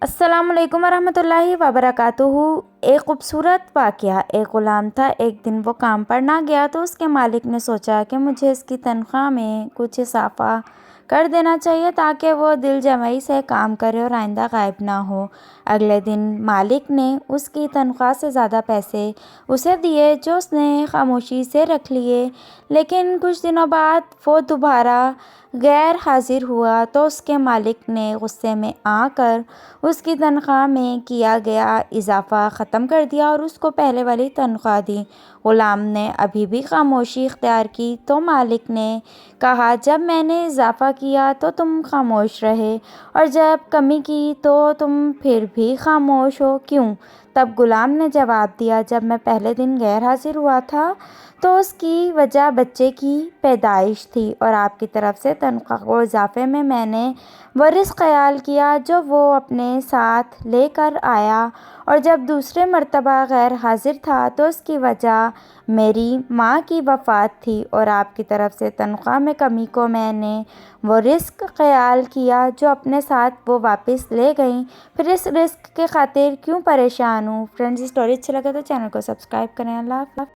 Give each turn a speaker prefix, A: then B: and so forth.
A: अस्सलाम वालेकुम वरहमतुल्लाहि वबरकातुहू। एक खूबसूरत वाक़या। एक ग़ुलाम था। एक दिन वो काम पर ना गया तो उसके मालिक ने सोचा कि मुझे इसकी तनख्वाह में कुछ इजाफ़ा कर देना चाहिए ताकि वो दिल जमाई से काम करे और आइंदा गायब ना हो। अगले दिन मालिक ने उसकी तनख्वाह से ज़्यादा पैसे उसे दिए जो उसने खामोशी से रख लिए। लेकिन कुछ दिनों बाद वो दोबारा गैर हाजिर हुआ तो उसके मालिक ने गुस्से में आकर उसकी तनख्वाह में किया गया इजाफ़ा ख़त्म कर दिया और उसको पहले वाली तनख्वाह दी। ग़ुलाम ने अभी भी खामोशी इख्तियार की तो मालिक ने कहा, जब मैंने इजाफ़ा किया तो तुम खामोश रहे और जब कमी की तो तुम फिर भी खामोश हो, क्यों? तब ग़ुलाम ने जवाब दिया, जब मैं पहले दिन गैर हाजिर हुआ था तो उसकी वजह बच्चे की पैदाइश थी और आपकी तरफ से तनख्वाह को इजाफ़े में मैंने वो रिस्क ख़याल किया जो वो अपने साथ लेकर आया, और जब दूसरे मर्तबा गैर हाजिर था तो उसकी वजह मेरी माँ की वफ़ात थी और आपकी तरफ से तनख्वाह में कमी को मैंने वो रिस्क ख़याल किया जो अपने साथ वो वापस ले गईं। फिर इस रिस्क के खातिर क्यों परेशान हूँ। फ्रेंड्स, स्टोरी अच्छी लगे तो चैनल को सब्सक्राइब करें। अल्लाह हाफ़िज़।